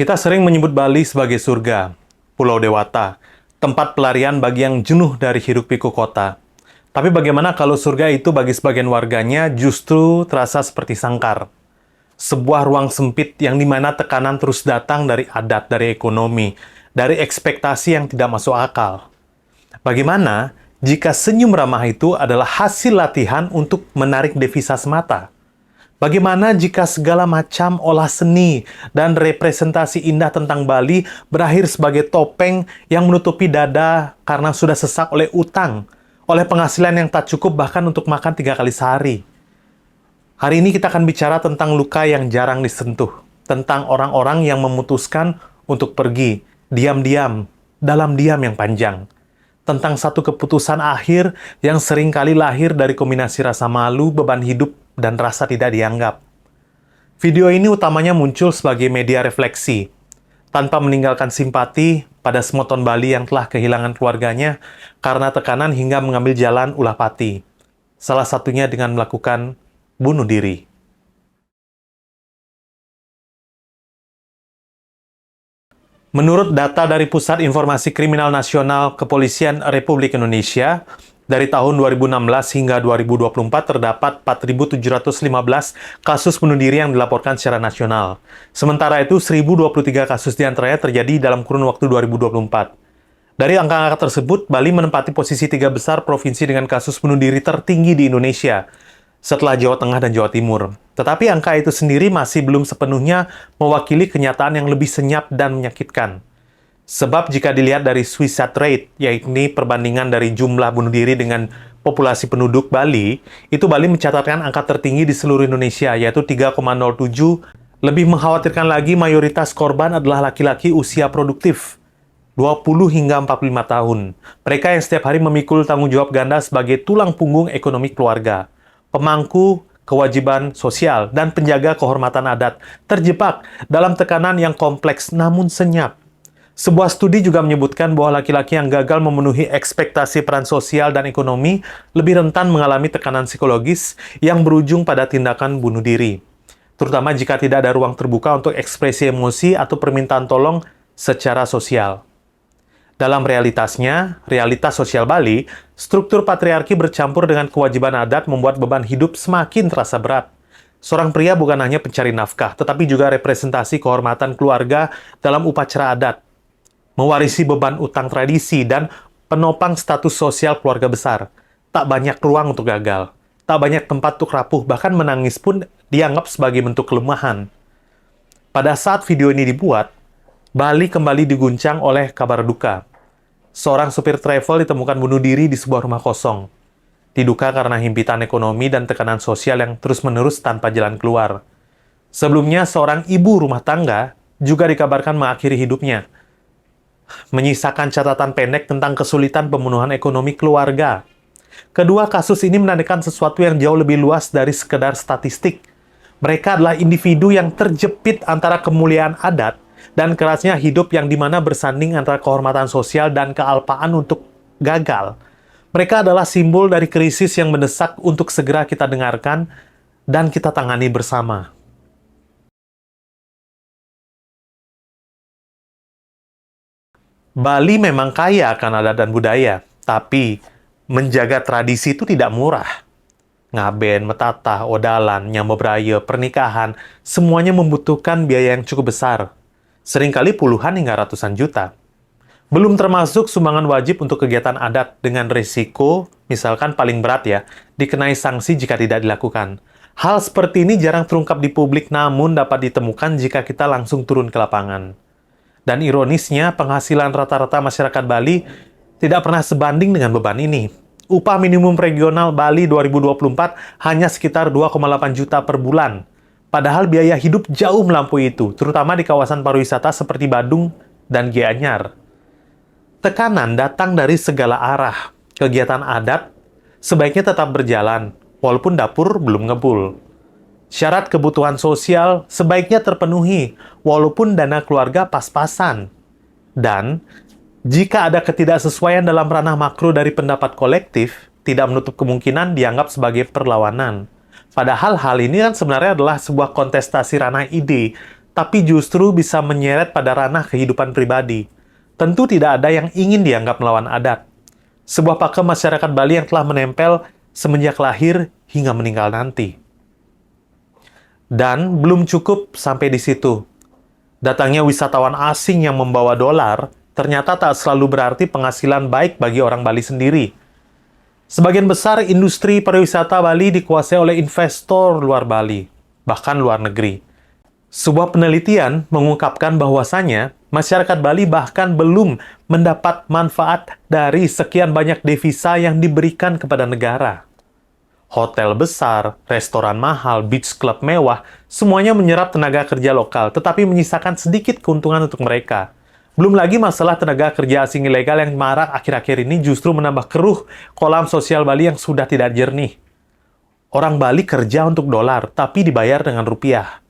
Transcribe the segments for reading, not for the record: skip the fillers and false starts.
Kita sering menyebut Bali sebagai surga, pulau dewata, tempat pelarian bagi yang jenuh dari hiruk-pikuk kota. Tapi bagaimana kalau surga itu bagi sebagian warganya justru terasa seperti sangkar? Sebuah ruang sempit yang dimana tekanan terus datang dari adat, dari ekonomi, dari ekspektasi yang tidak masuk akal. Bagaimana jika senyum ramah itu adalah hasil latihan untuk menarik devisa semata? Bagaimana jika segala macam olah seni dan representasi indah tentang Bali berakhir sebagai topeng yang menutupi dada karena sudah sesak oleh utang, oleh penghasilan yang tak cukup bahkan untuk makan 3 kali sehari? Hari ini kita akan bicara tentang luka yang jarang disentuh, tentang orang-orang yang memutuskan untuk pergi, diam-diam, dalam diam yang panjang, tentang satu keputusan akhir yang seringkali lahir dari kombinasi rasa malu, beban hidup, dan rasa tidak dianggap. Video ini utamanya muncul sebagai media refleksi, tanpa meninggalkan simpati pada semoton Bali yang telah kehilangan keluarganya karena tekanan hingga mengambil jalan ulah pati. Salah satunya dengan melakukan bunuh diri. Menurut data dari Pusat Informasi Kriminal Nasional Kepolisian Republik Indonesia, dari tahun 2016 hingga 2024 terdapat 4.715 kasus bunuh diri yang dilaporkan secara nasional. Sementara itu, 1.023 kasus diantaranya terjadi dalam kurun waktu 2024. Dari angka-angka tersebut, Bali menempati posisi 3 besar provinsi dengan kasus bunuh diri tertinggi di Indonesia, setelah Jawa Tengah dan Jawa Timur. Tetapi angka itu sendiri masih belum sepenuhnya mewakili kenyataan yang lebih senyap dan menyakitkan. Sebab jika dilihat dari suicide rate, yaitu perbandingan dari jumlah bunuh diri dengan populasi penduduk Bali, itu Bali mencatatkan angka tertinggi di seluruh Indonesia, yaitu 3,07. Lebih mengkhawatirkan lagi, mayoritas korban adalah laki-laki usia produktif, 20 hingga 45 tahun. Mereka yang setiap hari memikul tanggung jawab ganda sebagai tulang punggung ekonomi keluarga, pemangku kewajiban sosial, dan penjaga kehormatan adat, terjebak dalam tekanan yang kompleks namun senyap. Sebuah studi juga menyebutkan bahwa laki-laki yang gagal memenuhi ekspektasi peran sosial dan ekonomi lebih rentan mengalami tekanan psikologis yang berujung pada tindakan bunuh diri, terutama jika tidak ada ruang terbuka untuk ekspresi emosi atau permintaan tolong secara sosial. Dalam realitasnya, realitas sosial Bali, struktur patriarki bercampur dengan kewajiban adat membuat beban hidup semakin terasa berat. Seorang pria bukan hanya pencari nafkah, tetapi juga representasi kehormatan keluarga dalam upacara adat, mewarisi beban utang tradisi, dan penopang status sosial keluarga besar. Tak banyak ruang untuk gagal, tak banyak tempat untuk rapuh, bahkan menangis pun dianggap sebagai bentuk kelemahan. Pada saat video ini dibuat, Bali kembali diguncang oleh kabar duka. Seorang supir travel ditemukan bunuh diri di sebuah rumah kosong. Diduga karena himpitan ekonomi dan tekanan sosial yang terus-menerus tanpa jalan keluar. Sebelumnya, seorang ibu rumah tangga juga dikabarkan mengakhiri hidupnya, menyisakan catatan pendek tentang kesulitan pembunuhan ekonomi keluarga. Kedua kasus ini menandakan sesuatu yang jauh lebih luas dari sekedar statistik. Mereka adalah individu yang terjepit antara kemuliaan adat dan kerasnya hidup yang dimana bersanding antara kehormatan sosial dan kealpaan untuk gagal. Mereka adalah simbol dari krisis yang mendesak untuk segera kita dengarkan dan kita tangani bersama. Bali memang kaya akan adat dan budaya, tapi menjaga tradisi itu tidak murah. Ngaben, metatah, odalan, nyambebraya, pernikahan, semuanya membutuhkan biaya yang cukup besar. Seringkali puluhan hingga ratusan juta. Belum termasuk sumbangan wajib untuk kegiatan adat dengan risiko, misalkan paling berat ya, dikenai sanksi jika tidak dilakukan. Hal seperti ini jarang terungkap di publik, namun dapat ditemukan jika kita langsung turun ke lapangan. Dan ironisnya, penghasilan rata-rata masyarakat Bali tidak pernah sebanding dengan beban ini. Upah minimum regional Bali 2024 hanya sekitar 2,8 juta per bulan. Padahal biaya hidup jauh melampaui itu, terutama di kawasan pariwisata seperti Badung dan Gianyar. Tekanan datang dari segala arah. Kegiatan adat sebaiknya tetap berjalan, walaupun dapur belum ngebul. Syarat kebutuhan sosial sebaiknya terpenuhi, walaupun dana keluarga pas-pasan. Dan jika ada ketidaksesuaian dalam ranah makro dari pendapat kolektif, tidak menutup kemungkinan dianggap sebagai perlawanan. Padahal hal ini kan sebenarnya adalah sebuah kontestasi ranah ide, tapi justru bisa menyeret pada ranah kehidupan pribadi. Tentu tidak ada yang ingin dianggap melawan adat. Sebuah pakem masyarakat Bali yang telah menempel semenjak lahir hingga meninggal nanti. Dan belum cukup sampai di situ. Datangnya wisatawan asing yang membawa dolar ternyata tak selalu berarti penghasilan baik bagi orang Bali sendiri. Sebagian besar industri pariwisata Bali dikuasai oleh investor luar Bali, bahkan luar negeri. Sebuah penelitian mengungkapkan bahwasannya masyarakat Bali bahkan belum mendapat manfaat dari sekian banyak devisa yang diberikan kepada negara. Hotel besar, restoran mahal, beach club mewah, semuanya menyerap tenaga kerja lokal, tetapi menyisakan sedikit keuntungan untuk mereka. Belum lagi masalah tenaga kerja asing ilegal yang marak akhir-akhir ini justru menambah keruh kolam sosial Bali yang sudah tidak jernih. Orang Bali kerja untuk dolar, tapi dibayar dengan rupiah.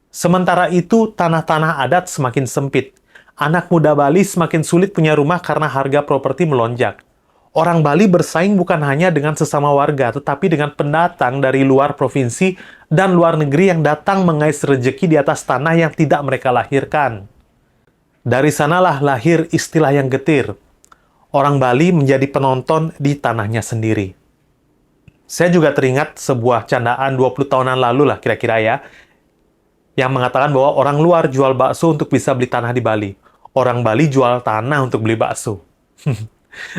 Sementara itu, tanah-tanah adat semakin sempit. Anak muda Bali semakin sulit punya rumah karena harga properti melonjak. Orang Bali bersaing bukan hanya dengan sesama warga, tetapi dengan pendatang dari luar provinsi dan luar negeri yang datang mengais rejeki di atas tanah yang tidak mereka lahirkan. Dari sanalah lahir istilah yang getir. Orang Bali menjadi penonton di tanahnya sendiri. Saya juga teringat sebuah candaan 20 tahunan lalu lah kira-kira ya, yang mengatakan bahwa orang luar jual bakso untuk bisa beli tanah di Bali. Orang Bali jual tanah untuk beli bakso.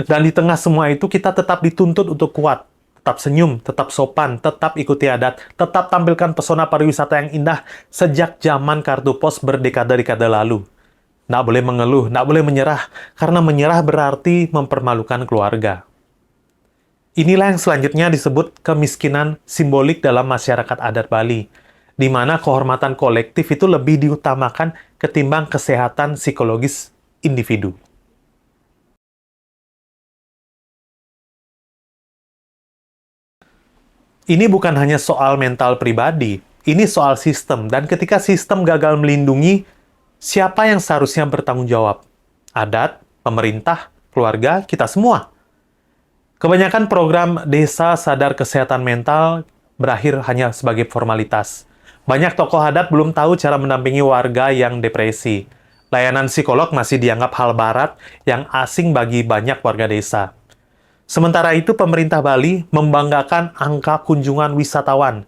Dan di tengah semua itu kita tetap dituntut untuk kuat, tetap senyum, tetap sopan, tetap ikuti adat, tetap tampilkan pesona pariwisata yang indah sejak zaman kartu pos berdekade-dekade lalu. Nggak boleh mengeluh, nggak boleh menyerah, karena menyerah berarti mempermalukan keluarga. Inilah yang selanjutnya disebut kemiskinan simbolik dalam masyarakat adat Bali, di mana kehormatan kolektif itu lebih diutamakan ketimbang kesehatan psikologis individu. Ini bukan hanya soal mental pribadi, ini soal sistem. Dan ketika sistem gagal melindungi, siapa yang seharusnya bertanggung jawab? Adat, pemerintah, keluarga, kita semua. Kebanyakan program desa sadar kesehatan mental berakhir hanya sebagai formalitas. Banyak tokoh adat belum tahu cara mendampingi warga yang depresi. Layanan psikolog masih dianggap hal barat yang asing bagi banyak warga desa. Sementara itu, pemerintah Bali membanggakan angka kunjungan wisatawan,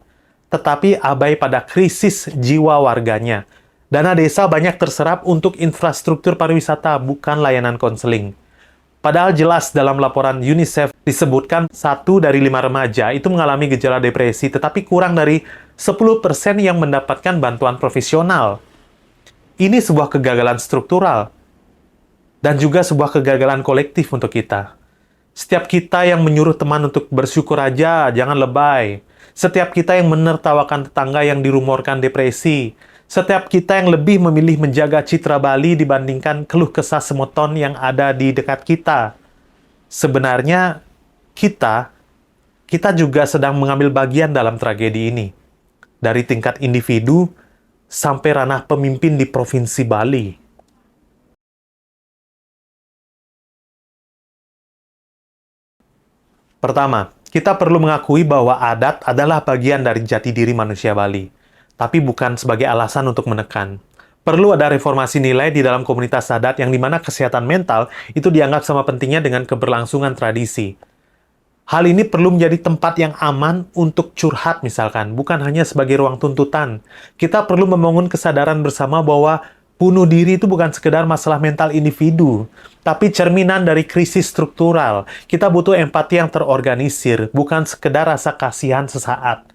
tetapi abai pada krisis jiwa warganya. Dana desa banyak terserap untuk infrastruktur pariwisata, bukan layanan konseling. Padahal jelas dalam laporan UNICEF disebutkan 1 dari 5 remaja itu mengalami gejala depresi, tetapi kurang dari 10% yang mendapatkan bantuan profesional. Ini sebuah kegagalan struktural, dan juga sebuah kegagalan kolektif untuk kita. Setiap kita yang menyuruh teman untuk bersyukur aja, jangan lebay. Setiap kita yang menertawakan tetangga yang dirumorkan depresi. Setiap kita yang lebih memilih menjaga citra Bali dibandingkan keluh kesah semoton yang ada di dekat kita. Sebenarnya, kita juga sedang mengambil bagian dalam tragedi ini. Dari tingkat individu sampai ranah pemimpin di Provinsi Bali. Pertama, kita perlu mengakui bahwa adat adalah bagian dari jati diri manusia Bali, tapi bukan sebagai alasan untuk menekan. Perlu ada reformasi nilai di dalam komunitas adat yang dimana kesehatan mental itu dianggap sama pentingnya dengan keberlangsungan tradisi. Hal ini perlu menjadi tempat yang aman untuk curhat misalkan, bukan hanya sebagai ruang tuntutan. Kita perlu membangun kesadaran bersama bahwa bunuh diri itu bukan sekedar masalah mental individu, tapi cerminan dari krisis struktural. Kita butuh empati yang terorganisir, bukan sekedar rasa kasihan sesaat.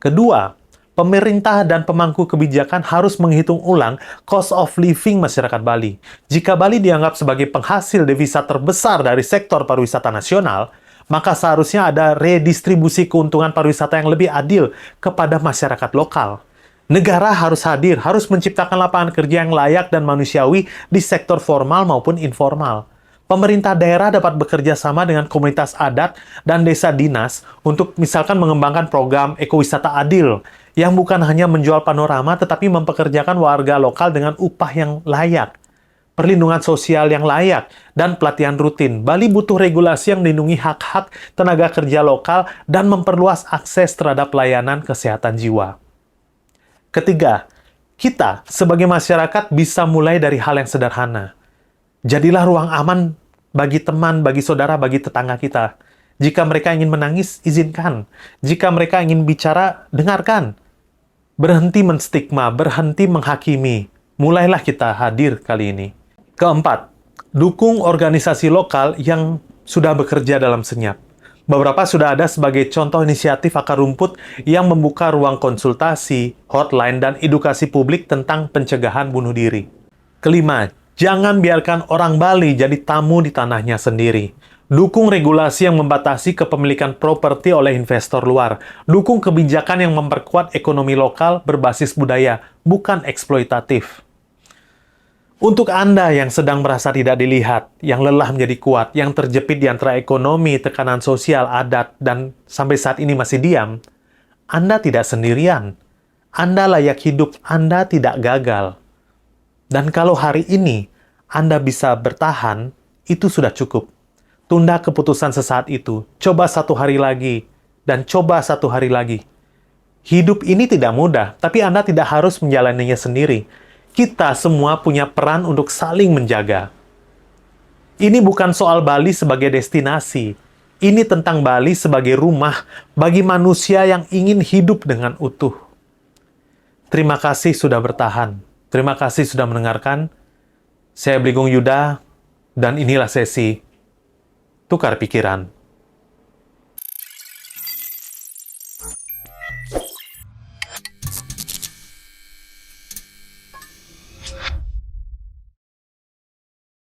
Kedua, pemerintah dan pemangku kebijakan harus menghitung ulang cost of living masyarakat Bali. Jika Bali dianggap sebagai penghasil devisa terbesar dari sektor pariwisata nasional, maka seharusnya ada redistribusi keuntungan pariwisata yang lebih adil kepada masyarakat lokal. Negara harus hadir, harus menciptakan lapangan kerja yang layak dan manusiawi di sektor formal maupun informal. Pemerintah daerah dapat bekerja sama dengan komunitas adat dan desa dinas untuk misalkan mengembangkan program ekowisata adil yang bukan hanya menjual panorama tetapi mempekerjakan warga lokal dengan upah yang layak, perlindungan sosial yang layak, dan pelatihan rutin. Bali butuh regulasi yang melindungi hak-hak tenaga kerja lokal dan memperluas akses terhadap layanan kesehatan jiwa. Ketiga, Kita, sebagai masyarakat, bisa mulai dari hal yang sederhana. Jadilah ruang aman bagi teman, bagi saudara, bagi tetangga kita. Jika mereka ingin menangis, izinkan. Jika mereka ingin bicara, dengarkan. Berhenti menstigma, berhenti menghakimi. Mulailah kita hadir kali ini. Keempat, dukung organisasi lokal yang sudah bekerja dalam senyap. Beberapa sudah ada sebagai contoh inisiatif akar rumput yang membuka ruang konsultasi, hotline, dan edukasi publik tentang pencegahan bunuh diri. Kelima, jangan biarkan orang Bali jadi tamu di tanahnya sendiri. Dukung regulasi yang membatasi kepemilikan properti oleh investor luar. Dukung kebijakan yang memperkuat ekonomi lokal berbasis budaya, bukan eksploitatif. Untuk Anda yang sedang merasa tidak dilihat, yang lelah menjadi kuat, yang terjepit di antara ekonomi, tekanan sosial, adat, dan sampai saat ini masih diam, Anda tidak sendirian. Anda layak hidup, Anda tidak gagal. Dan kalau hari ini Anda bisa bertahan, itu sudah cukup. Tunda keputusan sesaat itu, coba 1 hari lagi, dan coba 1 hari lagi. Hidup ini tidak mudah, tapi Anda tidak harus menjalaninya sendiri. Kita semua punya peran untuk saling menjaga. Ini bukan soal Bali sebagai destinasi. Ini tentang Bali sebagai rumah bagi manusia yang ingin hidup dengan utuh. Terima kasih sudah bertahan. Terima kasih sudah mendengarkan. Saya Bligong Yuda, dan inilah sesi Tukar Pikiran.